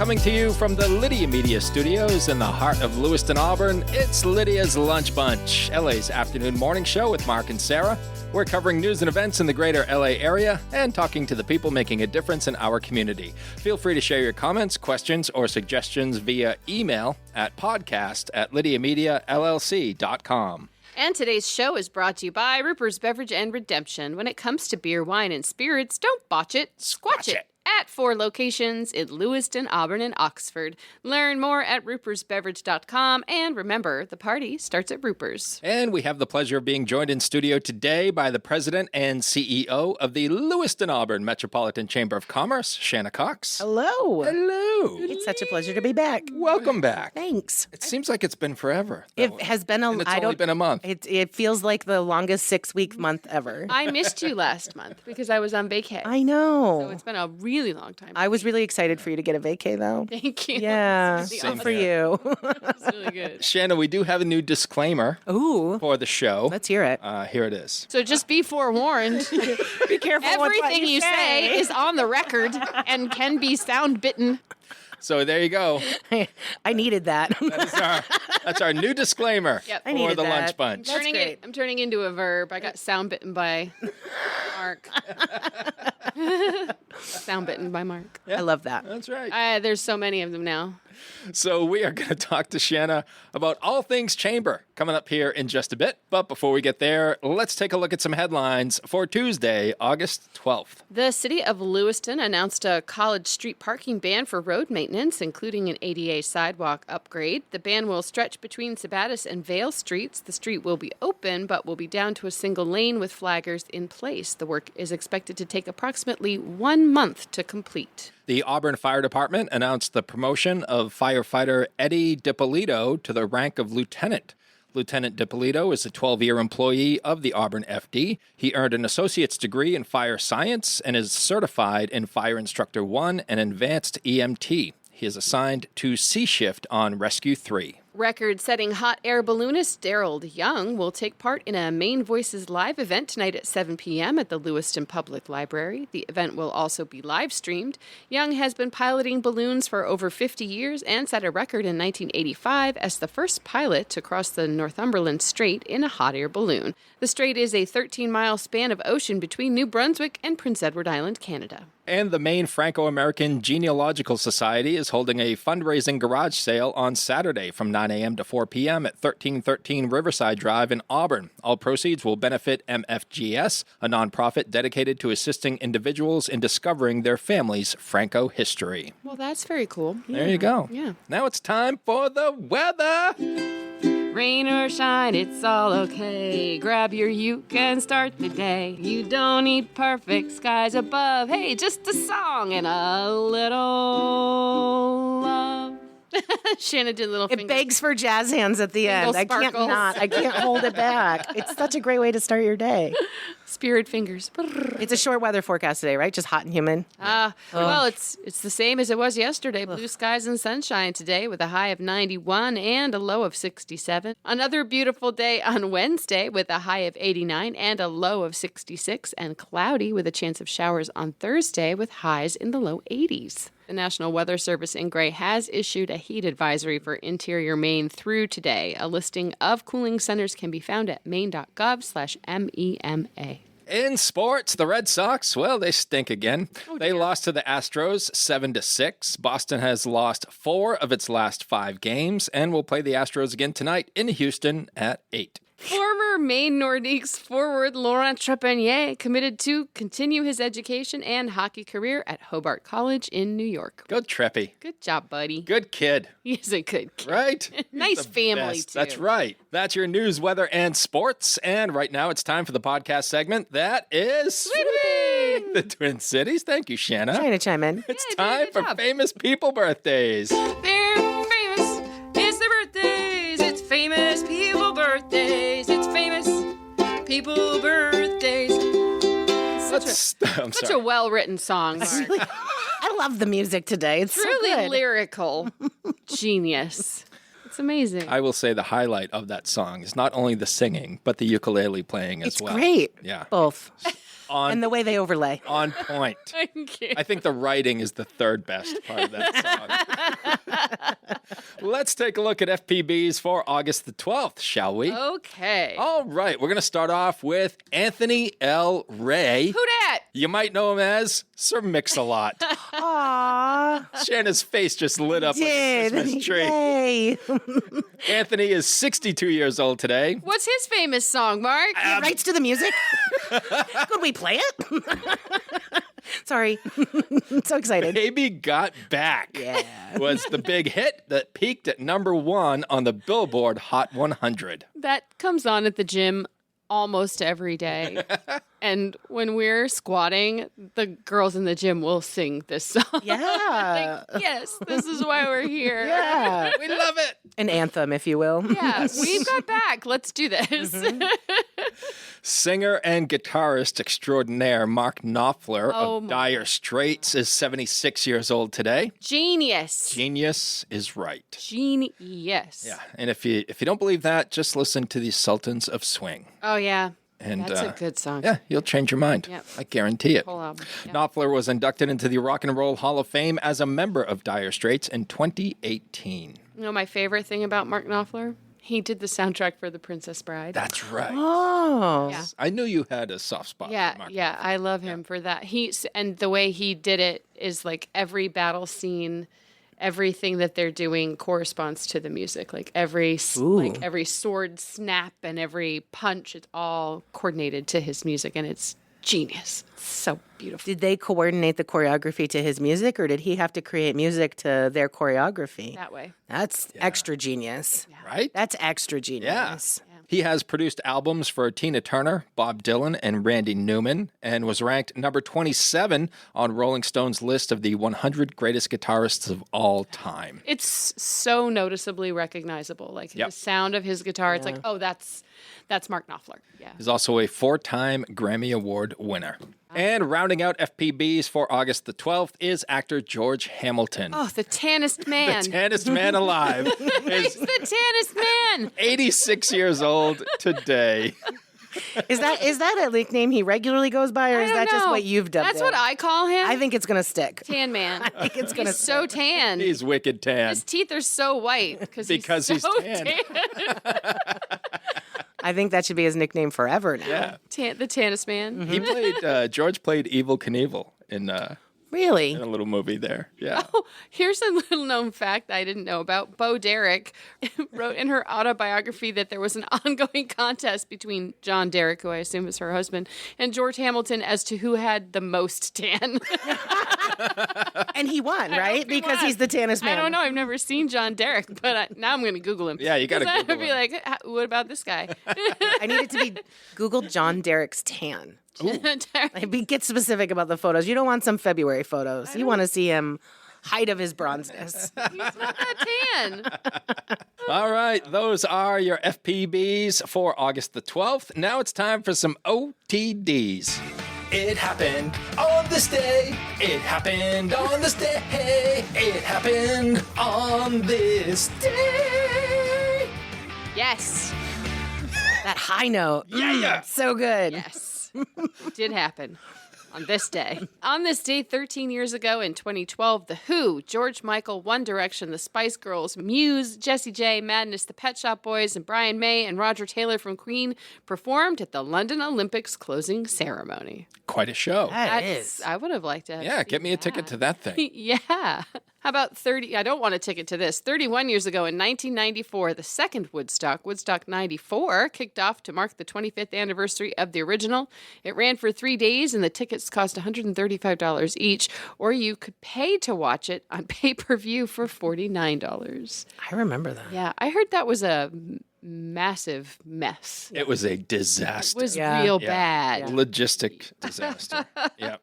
Coming to you from the Lydia Media Studios in the heart of Lewiston-Auburn, it's Lydia's Lunch Bunch, LA's afternoon morning show with Mark and Sarah. We're covering news and events in the greater LA area and talking to the people making a difference in our community. Feel free to share your comments, questions, or suggestions via email at podcast@lydiamediallc.com. And today's show is brought to you by Ruper's Beverage and Redemption. When it comes to beer, wine, and spirits, don't botch it, squatch it. At 4 locations in Lewiston, Auburn, and Oxford. Learn more at rupersbeverage.com. And remember, the party starts at Ruper's. And we have the pleasure of being joined in studio today by the president and CEO of the Lewiston-Auburn Metropolitan Chamber of Commerce, Shanna Cox. Hello. Hello. It's such a pleasure to be back. Welcome back. Thanks. It seems like it's been forever. It has been and it's only been a month. It feels like the longest 6-week month ever. I missed you last month because I was on vacay. I know. So it's been a really long time. I was really excited for you to get a vacay, though. Thank you. Yeah, Same good for you. It's really good. Shanna, we do have a new disclaimer Ooh, for the show. let's hear it. Here it is. So just be forewarned. Be careful. Everything you say is on the record and can be sound bitten. So there you go. I needed that. That's our new disclaimer Yep. I for needed the that. Lunch Bunch. That's great. I'm turning into a verb. I got sound bitten by Mark. Sound bitten by Mark. I love that. That's right. There's so many of them now. So we are going to talk to Shanna about all things chamber coming up here in just a bit. But before we get there, let's take a look at some headlines for Tuesday, August 12th. The city of Lewiston announced a college street parking ban for road maintenance, including an ADA sidewalk upgrade. The ban will stretch between Sabattis and Vale Streets. The street will be open, but will be down to a single lane with flaggers in place. The work is expected to take approximately 1 month to complete. The Auburn Fire Department announced the promotion of firefighter Eddie DiPolito to the rank of lieutenant. Lieutenant DiPolito is a 12-year employee of the Auburn FD. He earned an associate's degree in fire science and is certified in Fire Instructor 1 and Advanced EMT. He is assigned to C Shift on Rescue 3. Record-setting hot air balloonist Daryl Young will take part in a Maine Voices live event tonight at 7 p.m. at the Lewiston Public Library. The event will also be live-streamed. Young has been piloting balloons for over 50 years and set a record in 1985 as the first pilot to cross the Northumberland Strait in a hot air balloon. The strait is a 13-mile span of ocean between New Brunswick and Prince Edward Island, Canada. And the Maine Franco-American Genealogical Society is holding a fundraising garage sale on Saturday from 9 a.m. to 4 p.m. at 1313 Riverside Drive in Auburn. All proceeds will benefit MFGS, a nonprofit dedicated to assisting individuals in discovering their family's Franco history. Well, that's very cool. There you go. Yeah. Now it's time for the weather. Rain or shine, it's all okay. Grab your uke and start the day. You don't need perfect skies above. Hey, just a song and a little love. Shanna did little It fingers. begs for jazz hands at the end. I can't sparkles. not. I can't hold it back. It's such a great way to start your day. Spirit fingers. It's a short weather forecast today, right? Just hot and humid. Well, it's the same as it was yesterday. Blue skies and sunshine today with a high of 91 and a low of 67. Another beautiful day on Wednesday with a high of 89 and a low of 66, and cloudy with a chance of showers on Thursday with highs in the low 80s. The National Weather Service in Gray has issued a heat advisory for interior Maine through today. A listing of cooling centers can be found at maine.gov/MEMA. In sports, the Red Sox, well, they stink again. They lost to the Astros 7-6. Boston has lost 4 of its last 5 games and will play the Astros again tonight in Houston at 8. Former Maine Nordiques forward Laurent Trepanier committed to continue his education and hockey career at Hobart College in New York. Good Treppy. Good job, buddy. Good kid. He's a good kid. Right? Nice The family, best. too. That's right. That's your news, weather, and sports. And right now it's time for the podcast segment that is Sweeping the Twin Cities. Thank you, Shanna. Trying to chime in. It's Yeah, time good for job. famous people birthdays. They're famous. It's their birthdays. It's famous people birthdays. It's famous people birthdays. I'm Such sorry. a well-written song, Mark. I love the music today. It's so Truly good. lyrical. Genius. It's amazing. I will say the highlight of that song is not only the singing, but the ukulele playing as It's well. great. Yeah. Both. On, And the way they overlay. on point. Thank you. I think the writing is the third best part of that song. Let's take a look at FPBs for August the 12th, shall we? Okay. All right, we're going to start off with Anthony L. Ray. Who dat? You might know him as Sir Mix-a-Lot. Aww. Shanna's face just lit up like a Christmas tree. Yay. Anthony is 62 years old today. What's his famous song, Mark? He writes to the music? Could we play it? Sorry. I'm so excited. Baby Got Back was the big hit that peaked at #1 on the Billboard Hot 100. That comes on at the gym almost every day. And when we're squatting, the girls in the gym will sing this song. Yeah. Like, yes, this is why we're here. Yeah. We love it. An anthem, if you will. Yeah, we've got back. Let's do this. Singer and guitarist extraordinaire Mark Knopfler Oh of my Dire Straits is 76 years old today. Genius. Genius is right. Genius. Yeah, and if you don't believe that, just listen to the Sultans of Swing. Oh, yeah. And That's a good song. Yeah, you'll change your mind. Yep. I guarantee it. Whole album. Yeah. Knopfler was inducted into the Rock and Roll Hall of Fame as a member of Dire Straits in 2018. You know my favorite thing about Mark Knopfler? He did the soundtrack for The Princess Bride. That's right. Oh. Yeah. I knew you had a soft spot for Mark. Yeah, I love him for that. And the way he did it is like every battle scene, everything that they're doing corresponds to the music. Like every sword snap and every punch, it's all coordinated to his music, and it's genius. It's so beautiful. Did they coordinate the choreography to his music, or did he have to create music to their choreography? That way. That's extra genius. Right? That's extra genius. He has produced albums for Tina Turner, Bob Dylan, and Randy Newman, and was ranked number 27 on Rolling Stone's list of the 100 greatest guitarists of all time. It's so noticeably recognizable. Like the sound of his guitar, it's like, oh, that's Mark Knopfler. Yeah. He's also a 4-time Grammy Award winner. And rounding out FPBs for August the 12th is actor George Hamilton. Oh, the tannest man. The tannest man alive. He's the tannest man. 86 years old today. Is that a nickname he regularly goes by, or I is don't that just know. what you've dubbed That's him? what I call him. I think it's gonna stick. Tan man. I think it's gonna He's so tan. He's wicked tan. His teeth are so white because He's so tan. I think that should be his nickname forever now. Yeah. The tannest man. He played, George played Evel Knievel in Really? a little movie there. Yeah. Oh, here's a little known fact I didn't know about. Bo Derek wrote in her autobiography that there was an ongoing contest between John Derek, who I assume is her husband, and George Hamilton as to who had the most tan. And he won, right? Because he's the tannest man. I don't know. I've never seen John Derek, but now I'm going to Google him. Yeah, you gotta 'Cause Google I'd be him. like, what about this guy? I need it to be Google John Derek's tan. Get specific about the photos. You don't want some February photos. You want to see him height of his bronzeness. He's not that tan. All right, those are your FPBs for August the 12th. Now it's time for some OTDs. It happened on this day. It happened on this day. It happened on this day. Yes. That high note. Yeah. So good. Yes. Did happen on this day. On this day, 13 years ago in 2012, The Who, George Michael, One Direction, The Spice Girls, Muse, Jessie J, Madness, The Pet Shop Boys, and Brian May and Roger Taylor from Queen performed at the London Olympics closing ceremony. Quite a show. That is. I would have liked to have Yeah, seen get me a ticket to that thing. Yeah. How about 30? I don't want a ticket to this. 31 years ago in 1994, the second Woodstock, Woodstock 94, kicked off to mark the 25th anniversary of the original. It ran for 3 days, and the tickets cost $135 each, or you could pay to watch it on pay-per-view for $49. I remember that. Yeah, I heard that was a massive mess. It was a It disaster. was Yeah. real Yeah. bad. Logistic disaster. Yeah.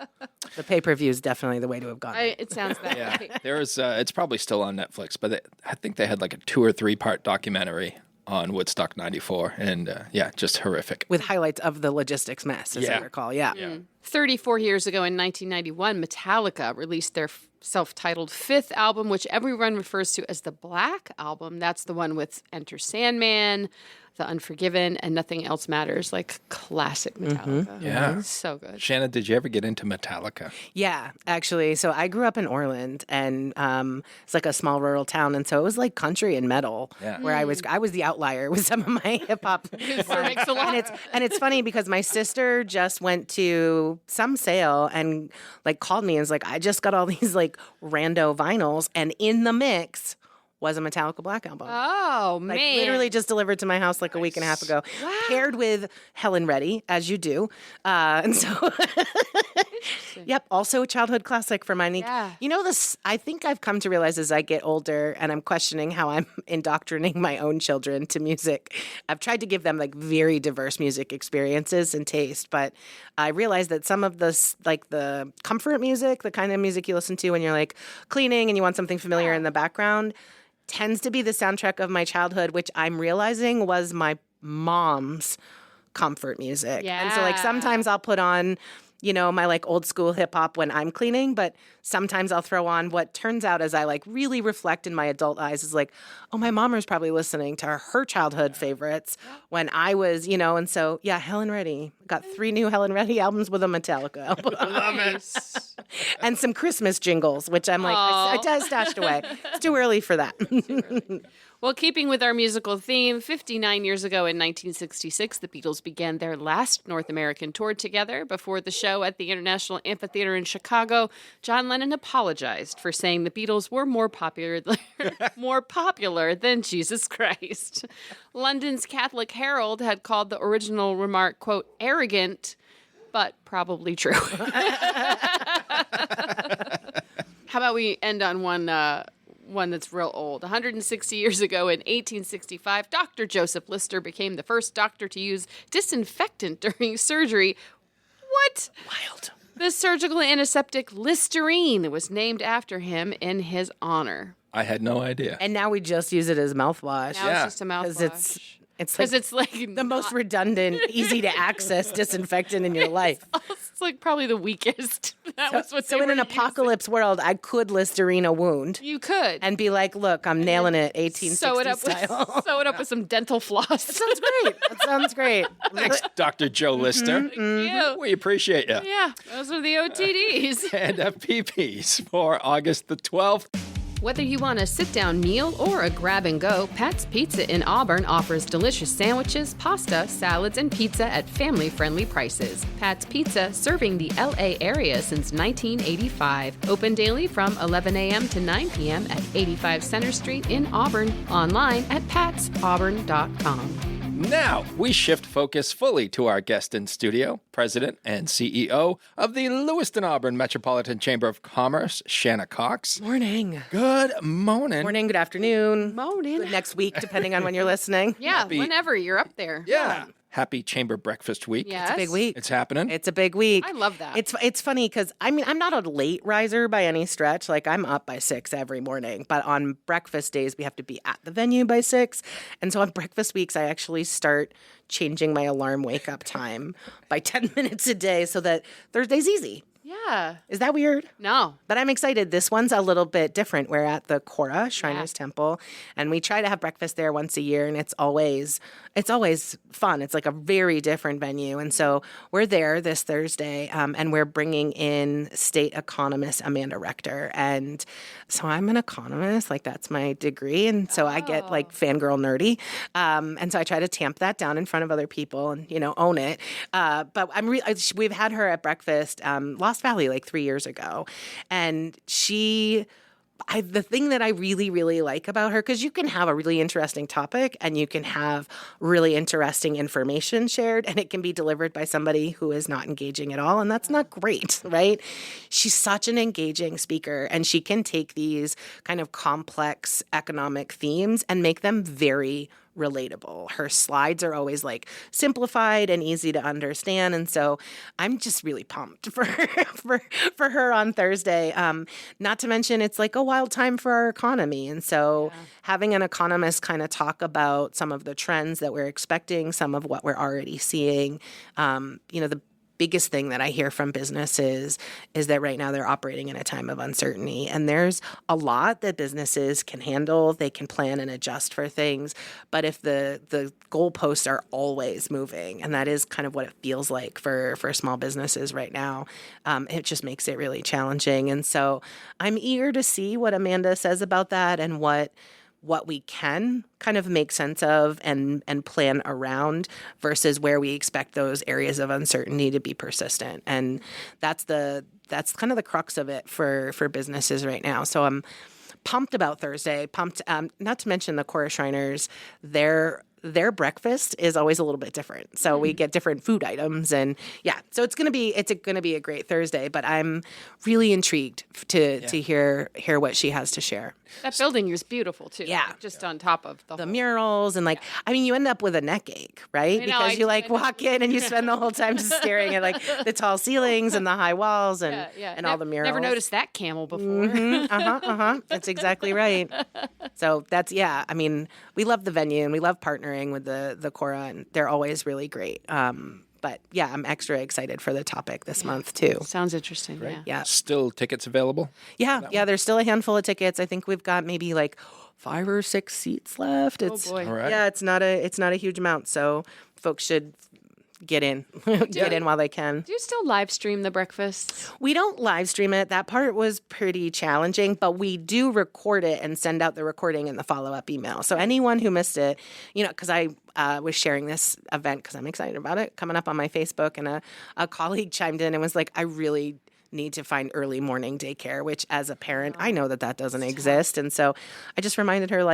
The pay-per-view is definitely the way to have gone. It sounds that Yeah. way. There was, it's probably still on Netflix, but I think they had like a 2 or 3 part documentary on Woodstock 94. And just horrific. With highlights of the logistics mess, as I Yeah. recall. Yeah. 34 years ago in 1991, Metallica released their self-titled fifth album, which everyone refers to as the Black Album. That's the one with Enter Sandman, The Unforgiven, and Nothing Else Matters, like classic Metallica. Yeah. So good. Shanna, did you ever get into Metallica? Yeah, actually. So I grew up in Orland, and it's like a small rural town, and so it was like country and metal. Yeah. Where I was the outlier with some of my hip hop. Makes a lot. And it's funny because my sister just went to some sale and like called me and was like, I just got all these like rando vinyls, and in the mix was a Metallica Black Album. Oh, Like man. literally just delivered to my house like a week and a half ago, paired with Helen Reddy, as you do. And so, yep, also a childhood classic for my niece. Yeah. You know, this, I think I've come to realize as I get older and I'm questioning how I'm indoctrinating my own children to music. I've tried to give them like very diverse music experiences and taste, but I realized that some of this, like the comfort music, the kind of music you listen to when you're like cleaning and you want something familiar in the background, tends to be the soundtrack of my childhood, which I'm realizing was my mom's comfort music. And so like Yeah. sometimes I'll put on, you know, my like old school hip hop when I'm cleaning, but sometimes I'll throw on what turns out as I like really reflect in my adult eyes is like, oh, my mom was probably listening to her childhood favorites when I was, you know, and so yeah, Helen Reddy. Got 3 new Helen Reddy albums with a Metallica album. Love it. And some Christmas jingles, which I'm like, I stashed away. It's too early for that. Well, keeping with our musical theme, 59 years ago in 1966, the Beatles began their last North American tour together. Before the show at the International Amphitheater in Chicago, John Lennon apologized for saying the Beatles were more popular than Jesus Christ. London's Catholic Herald had called the original remark, quote, arrogant, but probably true. How about we end on one that's real old. 160 years ago in 1865, Dr. Joseph Lister became the first doctor to use disinfectant during surgery. What? Wild. The surgical antiseptic Listerine was named after him in his honor. I had no idea. And now we just use it as mouthwash. Now Yeah. it's just a mouthwash. It's Because like it's like the most redundant, easy to access disinfectant in your life. It's like probably the weakest. That was what So they in an were using. apocalypse world, I could Listerine a wound You could. and be like, look, I'm nailing it 1860 sew it up style. sew it up with some dental floss. Sounds great. That sounds great. Thanks, Dr. Joe Lister. Yeah. We appreciate you. Yeah, those are the OTDs. And PPs for August the 12th. Whether you want a sit-down meal or a grab-and-go, Pat's Pizza in Auburn offers delicious sandwiches, pasta, salads, and pizza at family-friendly prices. Pat's Pizza, serving the L.A. area since 1985. Open daily from 11 a.m. to 9 p.m. at 85 Center Street in Auburn. Online at patsauburn.com. Now, we shift focus fully to our guest in studio, President and CEO of the Lewiston-Auburn Metropolitan Chamber of Commerce, Shanna Cox. Morning. Good morning. Morning, good afternoon. Morning. Good next week, depending on when you're listening. Yeah, whenever you're up there. Yeah. Happy Chamber Breakfast Week. Yes. It's a big week. It's happening. It's a big week. I love that. It's funny because I mean I'm not a late riser by any stretch. Like I'm up by 6 every morning, but on breakfast days we have to be at the venue by 6, and so on breakfast weeks I actually start changing my alarm wake up time by 10 minutes a day so that Thursday's easy. Yeah. Is that weird? No. But I'm excited. This one's a little bit different. We're at the Cora Shriners Temple, and we try to have breakfast there once a year, and it's always fun. It's like a very different venue, and so we're there this Thursday, and we're bringing in state economist Amanda Rector, and so I'm an economist, like that's my degree, and so I get like fangirl nerdy, and so I try to tamp that down in front of other people and own it. But we've had her at breakfast. Lost Valley like 3 years ago. And the thing that I really, really like about her, because you can have a really interesting topic and you can have really interesting information shared and it can be delivered by somebody who is not engaging at all. And that's not great, right? She's such an engaging speaker and she can take these kind of complex economic themes and make them very relatable. Her slides are always like simplified and easy to understand, and so I'm just really pumped for her on Thursday. Not to mention it's like a wild time for our economy, and so having an economist kind of talk about some of the trends that we're expecting, some of what we're already seeing, the biggest thing that I hear from businesses is that right now they're operating in a time of uncertainty. And there's a lot that businesses can handle. They can plan and adjust for things. But if the goalposts are always moving, and that is kind of what it feels like for small businesses right now, it just makes it really challenging. And so I'm eager to see what Amanda says about that and what we can kind of make sense of and plan around versus where we expect those areas of uncertainty to be persistent. And that's kind of the crux of it for businesses right now. So I'm pumped about Thursday, not to mention the Cora Shriners, their breakfast is always a little bit different. So we get different food items, and so it's gonna be a great Thursday. But I'm really intrigued to hear what she has to share. That building is beautiful too. Yeah. Just on top of the whole. Murals and you end up with a neck ache, right? I know, Because you walk in and you spend the whole time just staring at the tall ceilings and the high walls and all the murals. Never noticed that camel before. That's exactly right. So that's we love the venue and we love partnering with the Cora, and they're always really great. But I'm extra excited for the topic this month too. Sounds interesting. Great. Yeah. Still tickets available? Yeah. There's still a handful of tickets. I think we've got maybe 5 or 6 seats left. Oh boy. All right. Yeah, it's not a huge amount. So folks should get in while they can. Do you still live stream the breakfasts? We don't live stream it. That part was pretty challenging, but we do record it and send out the recording in the follow-up email. So anyone who missed it, because I was sharing this event because I'm excited about it, coming up on my Facebook, and a colleague chimed in and was like, I really need to find early morning daycare, which as a parent, I know that doesn't exist. And so I just reminded her,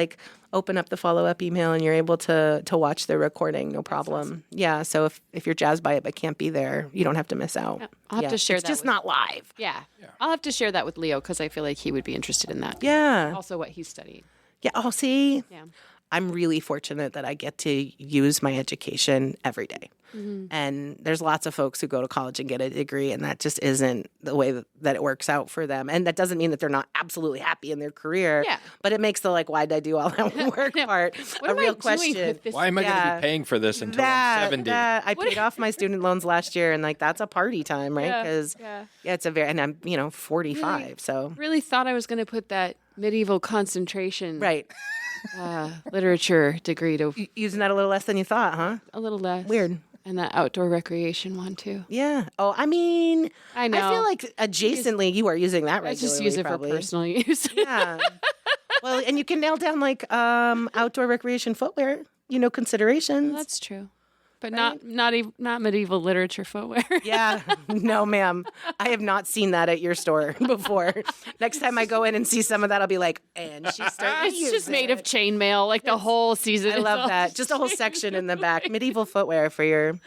open up the follow-up email and you're able to watch the recording, no problem. Awesome. Yeah, so if you're jazzed by it but can't be there, you don't have to miss out. Yeah. I'll have to share it's that. It's just not live. Yeah. I'll have to share that with Leo because I feel like he would be interested in that. Yeah. Also what he's studied. Yeah, see? Yeah. I'm really fortunate that I get to use my education every day. Mm-hmm. And there's lots of folks who go to college and get a degree, and that just isn't the way that it works out for them. And that doesn't mean that they're not absolutely happy in their career. Yeah. But it makes the why'd I do all that work part a real question. Why am I going to be paying for this until I'm 70? I paid off my student loans last year, and that's a party time, right? Because it's a and I'm 45, really, so really thought I was going to put that medieval concentration literature degree to using that a little less than you thought, huh? A little less. Weird. And that outdoor recreation one too. Yeah. Oh, I know. I feel like adjacently you are using that regularly. I just use it probably for personal use. Yeah. Well, and you can nail down outdoor recreation footwear. Considerations. Well, that's true. But right? not medieval literature footwear. Yeah. No, ma'am. I have not seen that at your store before. Next time I go in and see some of that, I'll be like, and she started It's just made of chainmail, the whole season. I love that. Just a whole section in the back. Medieval footwear for your...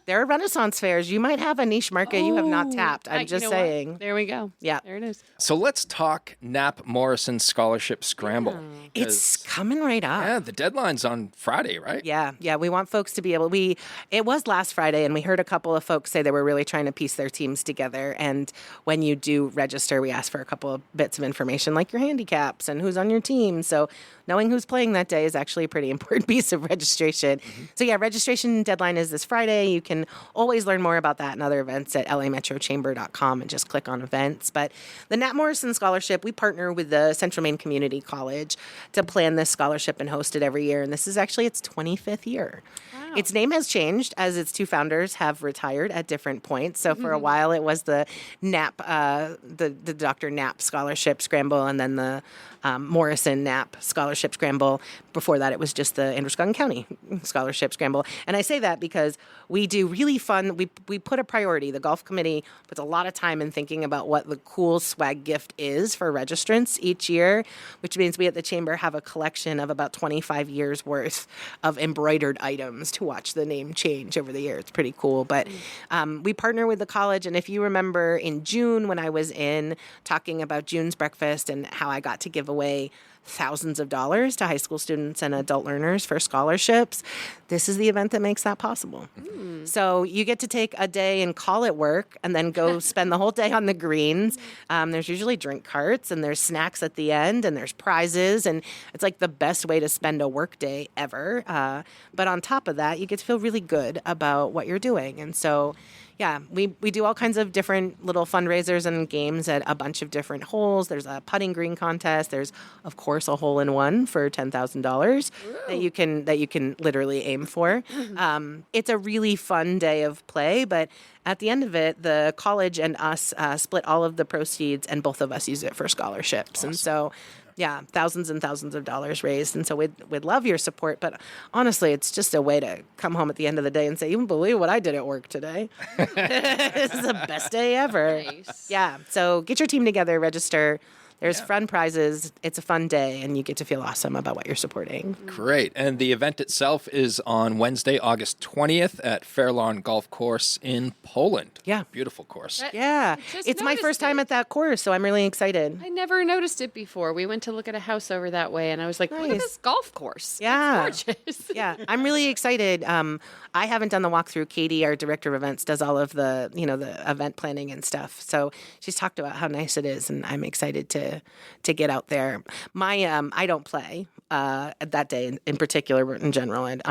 There are Renaissance fairs. You might have a niche market you have not tapped. I'm just saying. What? There we go. Yeah. There it is. So let's talk Knapp Morrison Scholarship Scramble. Yeah. It's coming right up. Yeah, the deadline's on Friday, right? Yeah. We want folks to be able... It was last Friday, and we heard a couple of folks say they were really trying to piece their teams together. And when you do register, we ask for a couple of bits of information, like your handicaps and who's on your team. So knowing who's playing that day is actually a pretty important piece of registration. Mm-hmm. So registration deadline is this Friday. You can always learn more about that and other events at lametrochamber.com and just click on events. But the Knapp Morrison Scholarship, we partner with the Central Maine Community College to plan this scholarship and host it every year. And this is actually its 25th year. Wow. Its name has changed as its two founders have retired at different points. So for a while it was the Knapp, the Dr. Knapp Scholarship Scramble, and then the Morrison Knapp Scholarship Scramble. Before that, it was just the Androscoggin County Scholarship Scramble. And I say that because we do really fun, we put a priority. The golf committee puts a lot of time in thinking about what the cool swag gift is for registrants each year, which means we at the Chamber have a collection of about 25 years worth of embroidered items to watch the name change over the year. It's pretty cool. But we partner with the college. And if you remember in June when I was in talking about June's breakfast and how I got to give away thousands of dollars to high school students and adult learners for scholarships, this is the event that makes that possible. Mm. So you get to take a day and call it work and then go spend the whole day on the greens. There's usually drink carts and there's snacks at the end and there's prizes, and it's like the best way to spend a work day ever. But on top of that, you get to feel really good about what you're doing. And so Yeah, we do all kinds of different little fundraisers and games at a bunch of different holes. There's a putting green contest. There's, of course, a hole-in-one for $10,000 that you can literally aim for. It's a really fun day of play, but at the end of it, the college and us split all of the proceeds, and both of us use it for scholarships. Awesome. And so, yeah, thousands and thousands of dollars raised. And so we'd love your support. But honestly, it's just a way to come home at the end of the day and say, you wouldn't believe what I did at work today. This is the best day ever. Nice. Yeah. So get your team together, register. There's fun prizes. It's a fun day, and you get to feel awesome about what you're supporting. Great. And the event itself is on Wednesday, August 20th at Fairlawn Golf Course in Poland. Yeah. Beautiful course. Yeah. It's my first time at that course, so I'm really excited. I never noticed it before. We went to look at a house over that way, and I was like, look at this golf course. Yeah. It's gorgeous. Yeah. I'm really excited. I haven't done the walkthrough. Katie, our director of events, does all of the, the event planning and stuff. So she's talked about how nice it is, and I'm excited to get out there. I don't play that day in particular, but in general, and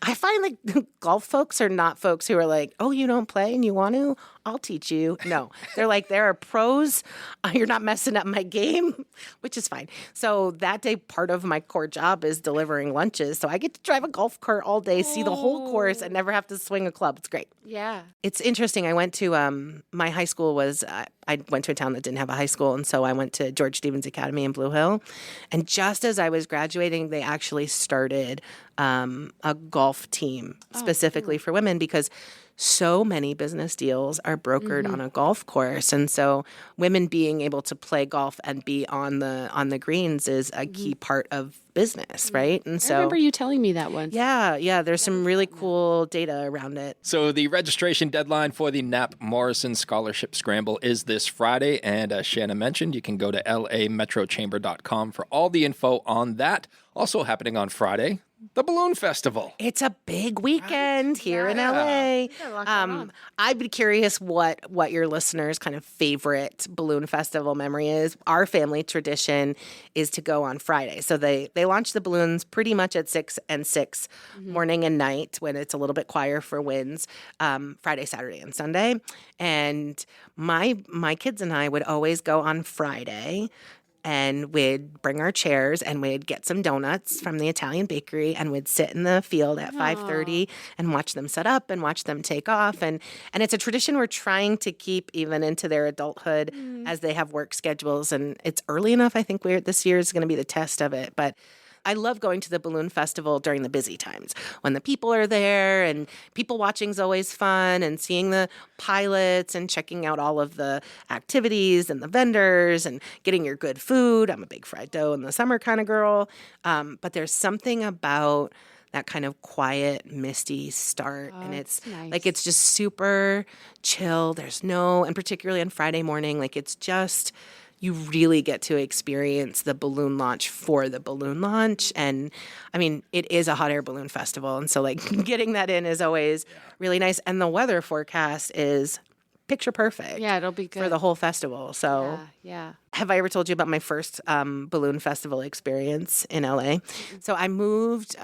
I find like golf folks are not folks who are like, oh, you don't play and you want to? I'll teach you. No, they're like, there are pros. You're not messing up my game, which is fine. So that day, part of my core job is delivering lunches. So I get to drive a golf cart all day, see the whole course, and never have to swing a club. It's great. Yeah. It's interesting. I went to my high school was I went to a town that didn't have a high school, and so I went to George Stevens Academy in Blue Hill. And just as I was graduating, they actually started a golf team specifically for women because so many business deals are brokered on a golf course, and so women being able to play golf and be on the greens is a key part of business, right? And so I remember you telling me that once. Yeah, there's some really cool data around it. So the registration deadline for the Knapp Morrison Scholarship Scramble is this Friday, and as Shanna mentioned, you can go to lametrochamber.com for all the info on that. Also happening on Friday, the Balloon Festival. It's a big weekend here in LA. I'd be curious what your listeners' kind of favorite Balloon Festival memory is. Our family tradition is to go on Friday. So they launch the balloons pretty much at 6 and 6 morning and night when it's a little bit quieter for winds, Friday, Saturday, and Sunday. And my kids and I would always go on Friday, and we'd bring our chairs and we'd get some donuts from the Italian bakery and we'd sit in the field at 5:30 and watch them set up and watch them take off. And it's a tradition we're trying to keep even into their adulthood as they have work schedules. And it's early enough. I think this year is going to be the test of it. But I love going to the Balloon Festival during the busy times when the people are there, and people watching is always fun, and seeing the pilots and checking out all of the activities and the vendors and getting your good food. I'm a big fried dough in the summer kind of girl. But there's something about that kind of quiet, misty start. And it's nice. like, it's just super chill. And particularly on Friday morning, like it's just, you really get to experience the balloon launch for the balloon launch. And I mean, it is a hot air balloon festival. And so like getting that in is always really nice. And the weather forecast is picture perfect. Yeah, it'll be good for the whole festival. So yeah. Have I ever told you about my first balloon festival experience in LA? So I moved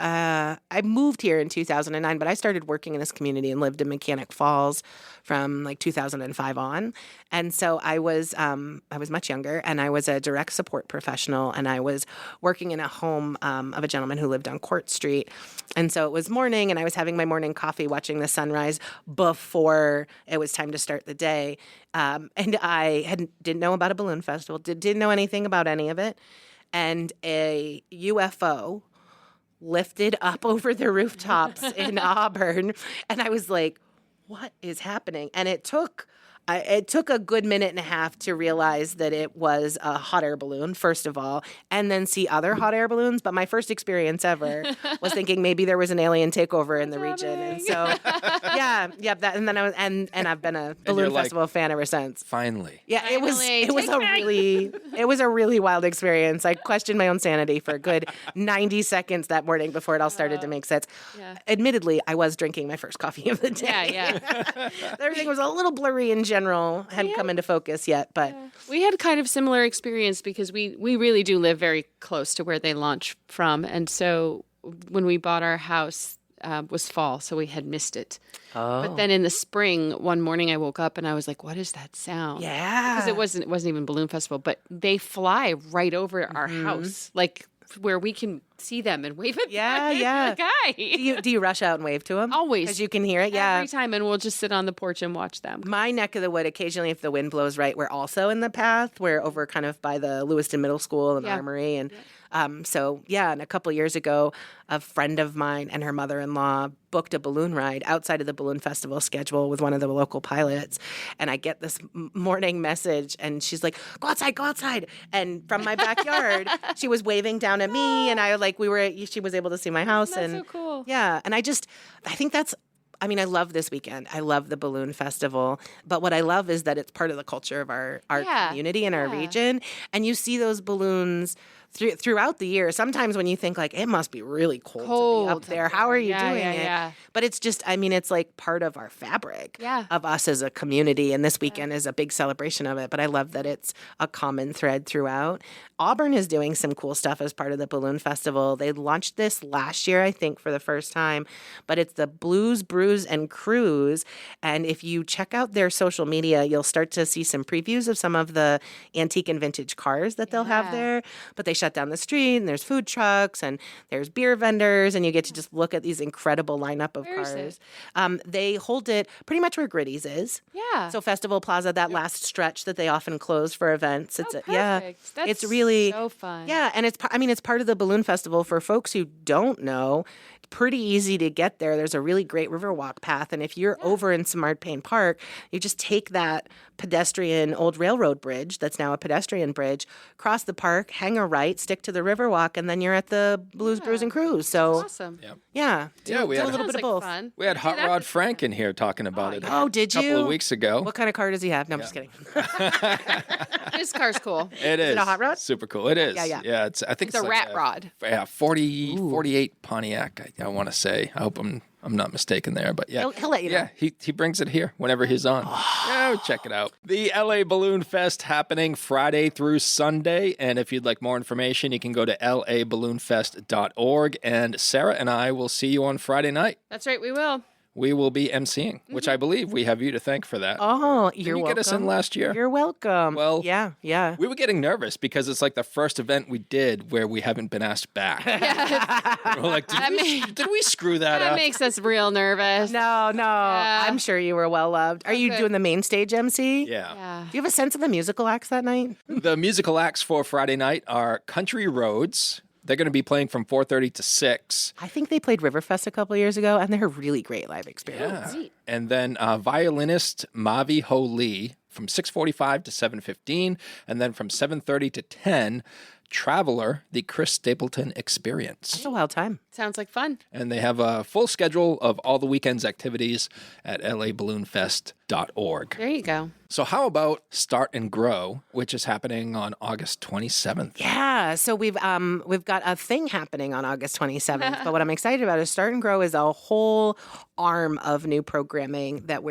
here in 2009, but I started working in this community and lived in Mechanic Falls from like 2005 on. And so I was much younger, and I was a direct support professional, and I was working in a home of a gentleman who lived on Court Street. And so it was morning, and I was having my morning coffee watching the sunrise before it was time to start the day. And I didn't know about a balloon festival, didn't know anything about any of it. And a UFO lifted up over the rooftops in Auburn. And I was like, what is happening? And it took a good minute and a half to realize that it was a hot air balloon, first of all, and then see other hot air balloons. But my first experience ever was thinking maybe there was an alien takeover in the region. And so, and then I've been a balloon festival fan ever since. Finally. Yeah, it was a really wild experience. I questioned my own sanity for a good 90 seconds that morning before it all started to make sense. Yeah. Admittedly, I was drinking my first coffee of the day. Yeah. Everything was a little blurry in general, hadn't come into focus yet, but we had kind of similar experience because we really do live very close to where they launch from. And so when we bought our house, was fall, so we had missed it. Oh. But then in the spring, one morning I woke up and I was like, what is that sound? Yeah. Because it wasn't even Balloon Festival, but they fly right over our house, like where we can see them and wave at them. Yeah. Like, hi. Do you rush out and wave to them? Always. Because you can hear it, yeah. Every time, and we'll just sit on the porch and watch them. My neck of the wood, occasionally, if the wind blows right, we're also in the path. We're over kind of by the Lewiston Middle School and Armory. And and a couple years ago, a friend of mine and her mother-in-law booked a balloon ride outside of the Balloon Festival schedule with one of the local pilots. And I get this morning message, and she's like, go outside. And from my backyard, she was waving down at me, and she was able to see my house. That's and so cool. Yeah, and I think I love this weekend. I love the Balloon Festival. But what I love is that it's part of the culture of our community and our region. And you see those balloons throughout the year. Sometimes when you think like, it must be really cold to be up there. How are you doing it? Yeah. But it's just, it's like part of our fabric of us as a community. And this weekend is a big celebration of it. But I love that it's a common thread throughout. Auburn is doing some cool stuff as part of the Balloon Festival. They launched this last year, I think, for the first time. But it's the Blues, Brews, and Cruise. And if you check out their social media, you'll start to see some previews of some of the antique and vintage cars that they'll have there. But they shut down the street, and there's food trucks, and there's beer vendors, and you get to just look at these incredible lineup of cars. They hold it pretty much where Gritty's is. Yeah. So Festival Plaza, that last stretch that they often close for events. It's perfect. That's it's really so fun. Yeah, and it's part of the Balloon Festival. For folks who don't know, it's pretty easy to get there. There's a really great Riverwalk path, and if you're over in Simard Payne Park, you just take that pedestrian old railroad bridge that's now a pedestrian bridge, cross the park, hang a right, stick to the Riverwalk, and then you're at the Blues, Brews, and Cruise. So awesome. do we had a little bit of both. Fun. We had Hot Rod Frank in here talking about it. Oh, did you? A couple of weeks ago. What kind of car does he have? No, I'm just kidding. His car's cool. It is. it a hot rod? Super cool. It is. Yeah. Yeah, I think It's a rat rod. Yeah, 48 Pontiac, I want to say. I hope I'm not mistaken there, but yeah. He'll let you know. Yeah, he brings it here whenever he's on. Check it out. The LA Balloon Fest happening Friday through Sunday, and if you'd like more information, you can go to laballoonfest.org, and Sarah and I will see you on Friday night. That's right, we will. We will be emceeing, which I believe we have you to thank for that. Oh, Did you're you welcome. get us in last year? You're welcome. Well, yeah. We were getting nervous because it's like the first event we did where we haven't been asked back. We're like, did we screw that That up? makes us real nervous. No. I'm sure you were well loved. Are you doing the main stage MC? Yeah. Do you have a sense of the musical acts that night? The musical acts for Friday night are Country Roads. They're going to be playing from 4:30 to 6. I think they played Riverfest a couple years ago, and they're a really great live experience. Yeah. And then violinist Mavi Ho Lee from 6:45 to 7:15, and then from 7:30 to 10, Traveler, the Chris Stapleton Experience. It's a wild time. Sounds like fun. And they have a full schedule of all the weekend's activities at laballoonfest.org. There you go. So how about Start and Grow, which is happening on August 27th? Yeah, so we've got a thing happening on August 27th. But what I'm excited about is Start and Grow is a whole arm of new programming that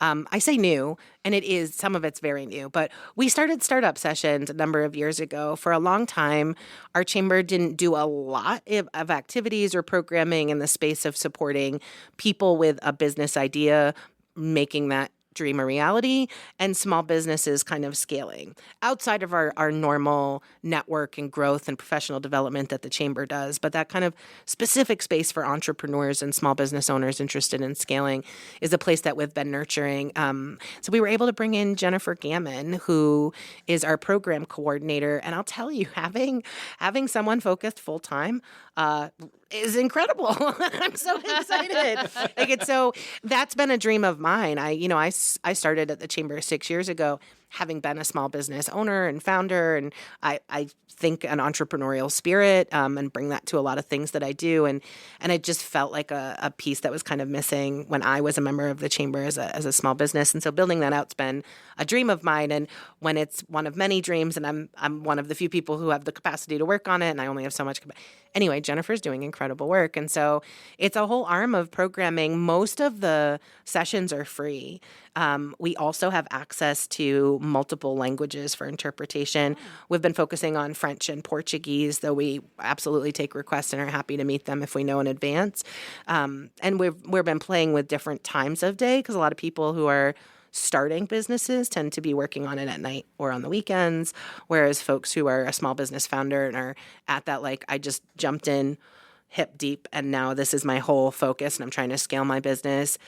I say new, and it is, some of it's very new, but we started startup sessions a number of years ago. For a long time, our chamber didn't do a lot of activities or programming in the space of supporting people with a business idea, making that dream a reality, and small businesses kind of scaling outside of our normal network and growth and professional development that the chamber does. But that kind of specific space for entrepreneurs and small business owners interested in scaling is a place that we've been nurturing. So we were able to bring in Jennifer Gammon, who is our program coordinator. And I'll tell you, having someone focused full time is incredible. I'm so excited. That's been a dream of mine. I started at the chamber 6 years ago, having been a small business owner and founder, and I think an entrepreneurial spirit and bring that to a lot of things that I do. And it just felt like a piece that was kind of missing when I was a member of the chamber as a small business. And so building that out's been a dream of mine. And when it's one of many dreams, and I'm one of the few people who have the capacity to work on it, and I only have so much Anyway, Jennifer's doing incredible work. And so it's a whole arm of programming. Most of the sessions are free. We also have access to multiple languages for interpretation. We've been focusing on French and Portuguese, though we absolutely take requests and are happy to meet them if we know in advance. And we've been playing with different times of day because a lot of people who are starting businesses tend to be working on it at night or on the weekends, whereas folks who are a small business founder and are at that, like, I just jumped in hip deep and now this is my whole focus and I'm trying to scale my business,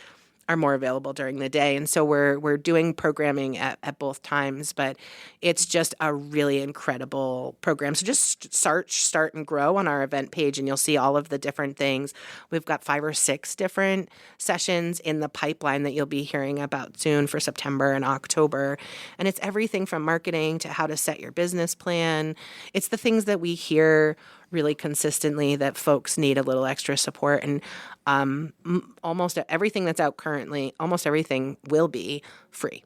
are more available during the day. And so we're doing programming at both times, but it's just a really incredible program. So just search Start and Grow on our event page and you'll see all of the different things. We've got 5 or 6 different sessions in the pipeline that you'll be hearing about soon for September and October. And it's everything from marketing to how to set your business plan. It's the things that we hear really consistently that folks need a little extra support. And almost everything that's out currently, almost everything will be free.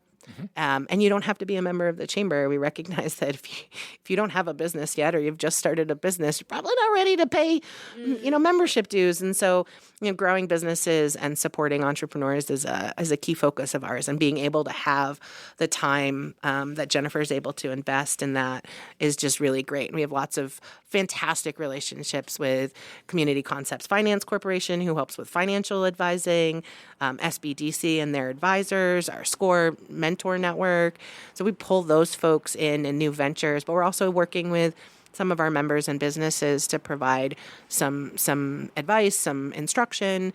And you don't have to be a member of the chamber. We recognize that if you don't have a business yet or you've just started a business, you're probably not ready to pay, membership dues. And so, growing businesses and supporting entrepreneurs is a key focus of ours. And being able to have the time that Jennifer is able to invest in that is just really great. And we have lots of fantastic relationships with Community Concepts Finance Corporation, who helps with financial advising, SBDC and their advisors, our SCORE mentor network. So we pull those folks in new ventures, but we're also working with some of our members and businesses to provide some advice, some instruction.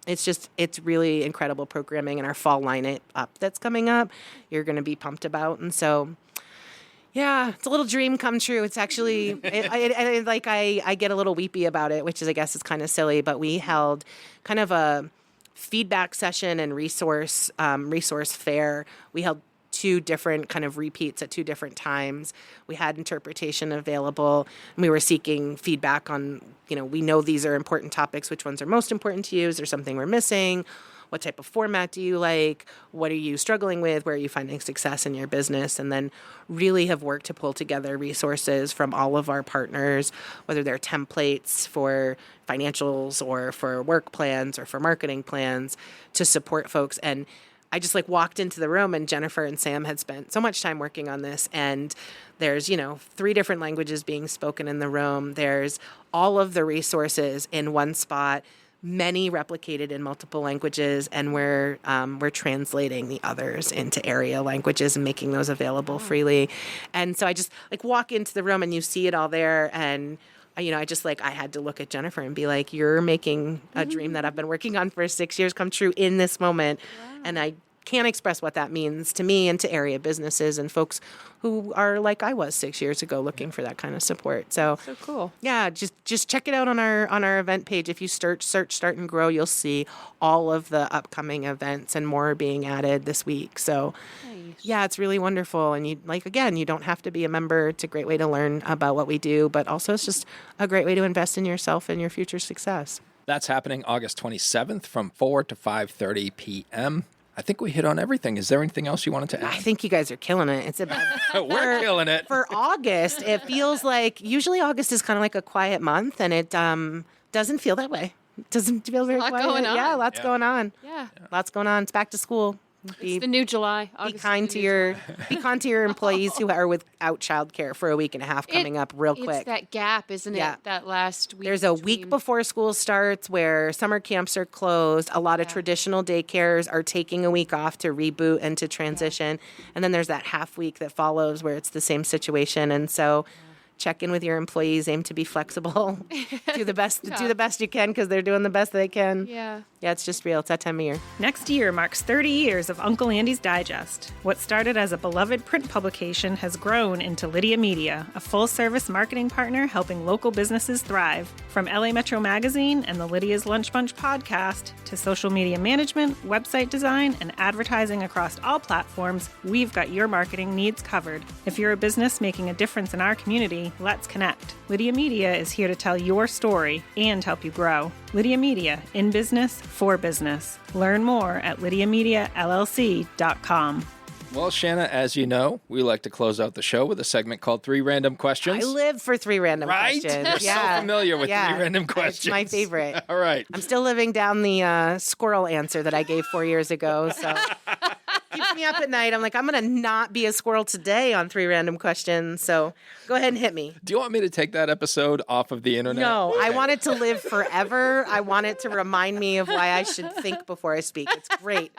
It's really incredible programming, and our fall line up that's coming up, you're going to be pumped about. And so, yeah, it's a little dream come true. It's actually, I get a little weepy about it, which is, I guess, is kind of silly, but we held kind of a feedback session and resource fair. We held 2 different kind of repeats at 2 different times. We had interpretation available, and we were seeking feedback on, we know these are important topics. Which ones are most important to you? Is there something we're missing? What type of format do you like? What are you struggling with? Where are you finding success in your business? And then really have worked to pull together resources from all of our partners, whether they're templates for financials or for work plans or for marketing plans, to support folks. And I just walked into the room, and Jennifer and Sam had spent so much time working on this, and there's, 3 different languages being spoken in the room. There's all of the resources in one spot, many replicated in multiple languages, and we're translating the others into area languages and making those available freely. And so I just walk into the room and you see it all there, and I had to look at Jennifer and be like, you're making a dream that I've been working on for 6 years come true in this moment. Wow. And I can't express what that means to me and to area businesses and folks who are like I was 6 years ago, looking for that kind of support. So cool. Yeah, just check it out on our event page. If you search Start and Grow, you'll see all of the upcoming events, and more are being added this week. So nice. Yeah, it's really wonderful. And you don't have to be a member. It's a great way to learn about what we do, but also it's just a great way to invest in yourself and your future success. That's happening August 27th from 4 to 5:30 p.m. I think we hit on everything. Is there anything else you wanted to add? I think you guys are killing it. It's We're killing it. For August, it feels like usually August is kind of like a quiet month, and it doesn't feel that way. It doesn't feel very quiet. Going on. Yeah, lots going on. Yeah. Lots going on. It's back to school. It's the new July. Be kind to your employees who are without childcare for a week and a half coming up real quick. It's that gap, isn't it? That last week. There's a week before school starts where summer camps are closed. A lot of traditional daycares are taking a week off to reboot and to transition. And then there's that half week that follows where it's the same situation. And so check in with your employees, aim to be flexible, do the best you can because they're doing the best they can. Yeah, it's just real. It's that time of year. Next year marks 30 years of Uncle Andy's Digest. What started as a beloved print publication has grown into Lydia Media, a full-service marketing partner helping local businesses thrive. From LA Metro Magazine and the Lydia's Lunch Bunch podcast to social media management, website design, and advertising across all platforms, we've got your marketing needs covered. If you're a business making a difference in our community, let's connect. Lydia Media is here to tell your story and help you grow. Lydia Media, in business, for business. Learn more at lydiamediallc.com. Well, Shanna, as you know, we like to close out the show with a segment called 3 Random Questions. I live for 3 random questions. You're so familiar with 3 random questions. It's my favorite. All right. I'm still living down the squirrel answer that I gave 4 years ago. So keeps me up at night. I'm like, I'm going to not be a squirrel today on 3 random questions. So go ahead and hit me. Do you want me to take that episode off of the internet? No, I want it to live forever. I want it to remind me of why I should think before I speak. It's great.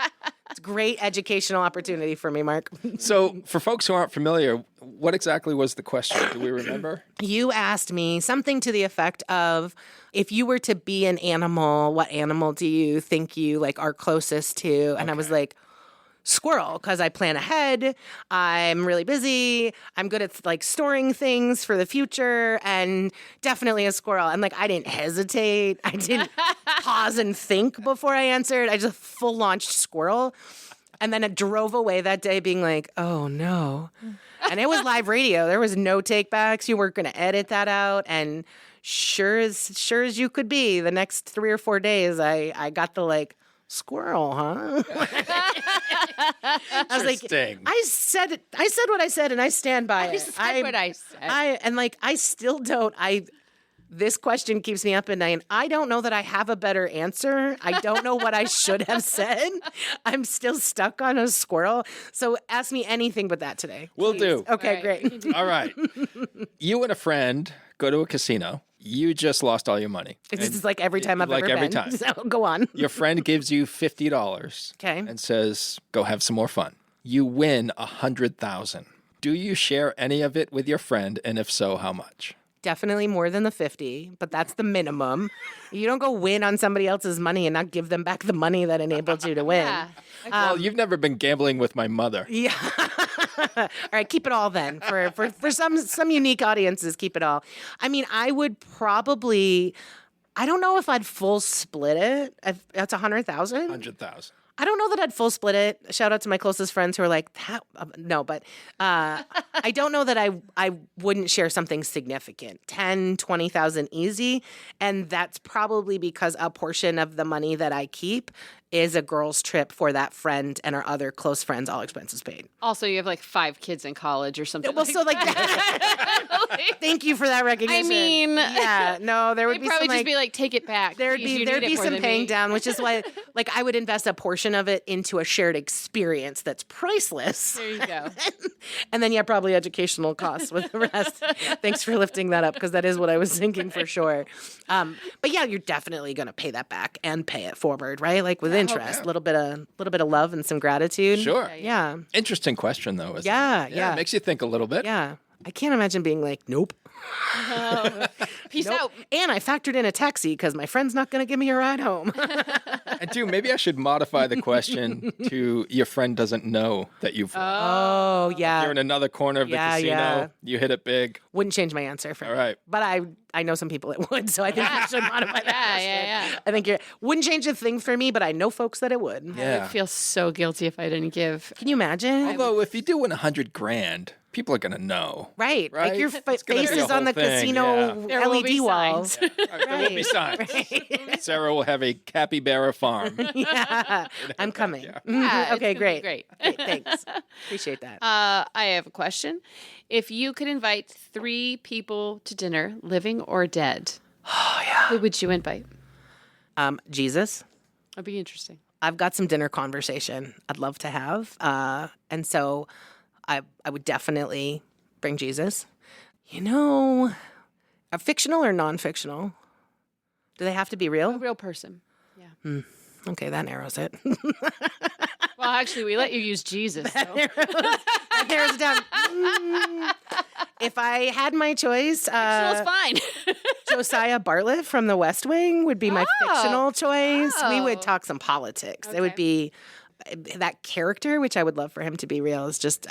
It's a great educational opportunity for me, Mark. So for folks who aren't familiar, what exactly was the question? Do we remember? You asked me something to the effect of, if you were to be an animal, what animal do you think you like are closest to? And I was like, squirrel, because I plan ahead. I'm really busy. I'm good at like storing things for the future, and definitely a squirrel. And like, I didn't hesitate. I didn't pause and think before I answered. I just full launched squirrel. And then it drove away that day being like, oh no. And it was live radio. There was no takebacks. You weren't going to edit that out. And sure as you could be, the next 3 or 4 days, I got the like, squirrel, huh? I was like, I said what I said, and I stand by it. I said what I said. I still don't. This question keeps me up at night. I don't know that I have a better answer. I don't know what I should have said. I'm still stuck on a squirrel. So ask me anything but that today. Will do. Okay, All right. great. All right. You and a friend go to a casino. You just lost all your money. This is like every time I've like ever every been. time. So go on. Your friend gives you $50 Okay. and says, go have some more fun. You win $100,000. Do you share any of it with your friend? And if so, how much? Definitely more than the 50, but that's the minimum. You don't go win on somebody else's money and not give them back the money that enabled you to win. Yeah. Well, you've never been gambling with my mother. Yeah. All right, keep it all then. For some unique audiences, keep it all. I mean, I would probably, I don't know if I'd full split it. That's 100,000. 100,000. I don't know that I'd full split it. Shout out to my closest friends who are like, no, but I don't know that I wouldn't share something significant. 10, 20,000 easy. And that's probably because a portion of the money that I keep is a girl's trip for that friend and our other close friends, all expenses paid. Also, you have like 5 kids in college or something. Well, so like that. Thank you for that recognition. I mean, yeah, no, there would they'd be probably some, just be like, take it back. there'd Please, you be need it more some than paying me. down, which is why like I would invest a portion of it into a shared experience that's priceless. There you go. And then yeah, probably educational costs with the rest. Thanks for lifting that up because that is what I was thinking for sure. But yeah, you're definitely going to pay that back and pay it forward, right? Like with interest, a little bit of love and some gratitude. Sure. Yeah. Interesting question, though, isn't Yeah, it? yeah. It makes you think a little bit. Yeah. I can't imagine being like, nope. Peace Nope. out. And I factored in a taxi because my friend's not going to give me a ride home. And dude, maybe I should modify the question to your friend doesn't know that you've won. Oh, yeah. You're in another corner of the Yeah, casino. yeah. You hit it big. Wouldn't change my answer for All right. But I know some people it would, so I think you should modify that. Yeah. I think wouldn't change a thing for me, but I know folks that it would. I Yeah. would feel so guilty if I didn't give. Can you imagine? Although, if you do win $100,000, people are going to know. Right. Right? Like your It's gonna be face a is on whole the thing, casino There will LED be walls. signs. There will be signs. Sarah will have a capybara farm. Yeah. I'm coming. Yeah. Mhm. Yeah, it's Okay, gonna be great. great. Great, thanks. Appreciate that. I have a question. If you could invite 3 people to dinner, living or dead, who would you invite? Jesus. That'd be interesting. I've got some dinner conversation I'd love to have. And so I would definitely bring Jesus. You know, fictional or non-fictional? Do they have to be A real? real person. Yeah. Okay, that narrows it. Well, actually, we let you use Jesus. So. That narrows it down. If I had my choice, Fictional's fine. Josiah Bartlett from The West Wing would be my fictional choice. We would Oh. talk some politics. It would Okay. be that character, which I would love for him to be real, is just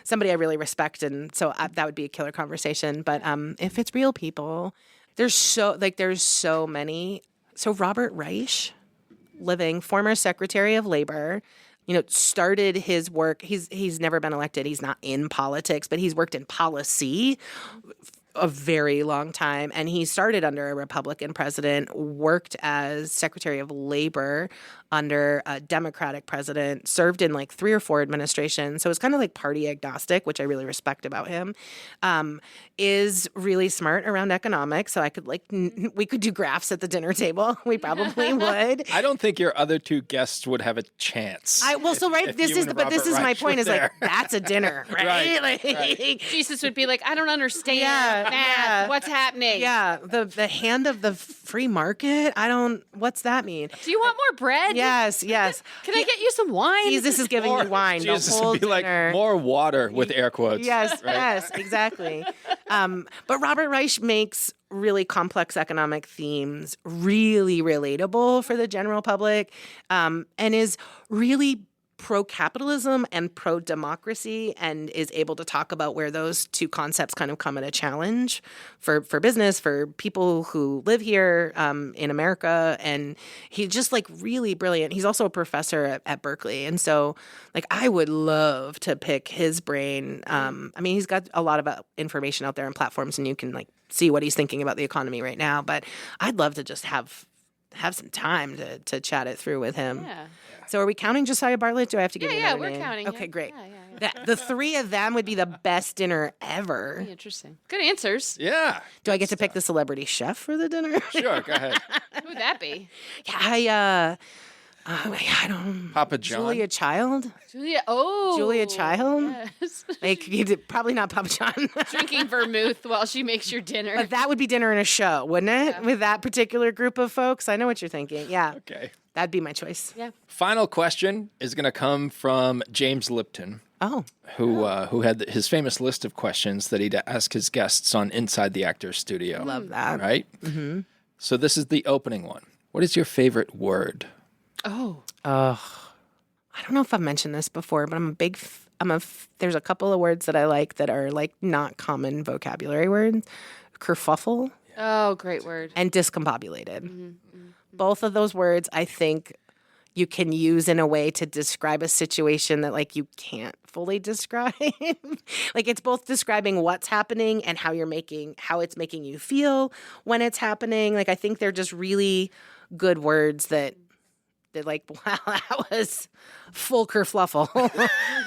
somebody I really respect, and so that would be a killer conversation. But if it's real people, there's so many. So Robert Reich, former Secretary of Labor, started his work. He's never been elected. He's not in politics, but he's worked in policy a very long time. And he started under a Republican president, worked as Secretary of Labor under a Democratic president, served in like 3 or 4 administrations. So it's kind of like party agnostic, which I really respect about him. Is really smart around economics. So I could we could do graphs at the dinner table. We probably would. I don't think your other 2 guests would have a chance. This is my point. Is like that's a dinner, right? Right. Jesus would be like, I don't understand math. Yeah. What's happening? Yeah, the hand of the free market. What's that mean? Do you want more bread? Yes. Can I get you some wine? Jesus is giving you wine. Jesus the whole would be dinner. like more water with air quotes. Yes, exactly. But Robert Reich makes really complex economic themes really relatable for the general public, and is really pro-capitalism and pro-democracy, and is able to talk about where those 2 concepts kind of come at a challenge for business, for people who live here in America. And he's just like really brilliant. He's also a professor at Berkeley. And so like I would love to pick his brain. I mean, he's got a lot of information out there on platforms, and you can like see what he's thinking about the economy right now. But I'd love to just have some time to chat it through with him. Yeah. So are we counting Josiah Bartlett? Do I have to give you another we're name? counting. Okay, Yeah. great. Yeah. The 3 of them would be the best dinner ever. Interesting. Good answers. Yeah. Do I get to pick the celebrity chef for the dinner? Sure, go ahead. Who would that be? Yeah, I don't. Papa John. Julia Child. Julia. Oh. Julia Child. Yes. Like probably not Papa John. Drinking vermouth while she makes your dinner. But that would be dinner and a show, wouldn't it? Yeah. With that particular group of folks. I know what you're thinking. Yeah. Okay. That'd be my choice. Yeah. Final question is going to come from James Lipton, Oh. who had his famous list of questions that he'd ask his guests on Inside the Actors Studio. Love that. Right? Mm-hmm. So this is the opening one. What is your favorite word? Oh. I don't know if I've mentioned this before, but there's a couple of words that I like that are like not common vocabulary words. Kerfuffle Oh, great word. and discombobulated. Both of those words I think you can use in a way to describe a situation that like you can't fully describe. Like it's both describing what's happening and how it's making you feel when it's happening. Like I think they're just really good words that like, wow, that was full kerfluffle.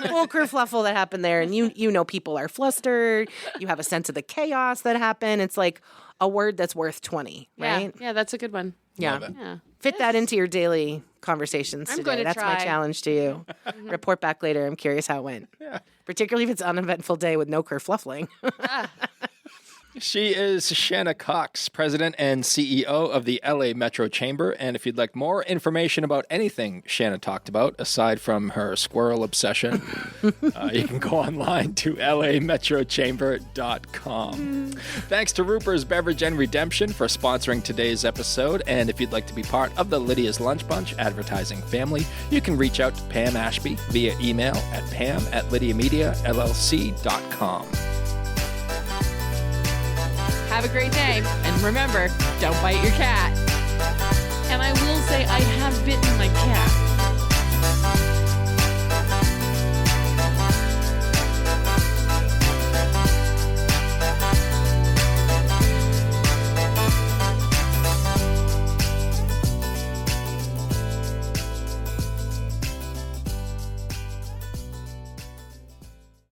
Full kerfluffle that happened there. And you know people are flustered. You have a sense of the chaos that happened. It's like a word that's worth 20, right? Yeah, that's a good one. Yeah. Love it. Yeah. Fit that into your daily conversations I'm today. going to That's my try. challenge to you. Report back later. I'm curious how it went. Yeah. Particularly if it's an uneventful day with no kerfluffling. She is Shanna Cox, President and CEO of the LA Metro Chamber. And if you'd like more information about anything Shanna talked about, aside from her squirrel obsession, you can go online to lametrochamber.com. Thanks to Ruper's Beverage and Redemption for sponsoring today's episode. And if you'd like to be part of the Lydia's Lunch Bunch advertising family, you can reach out to Pam Ashby via email at pam@lydiamediallc.com. Have a great day. And remember, don't bite your cat. And I will say I have bitten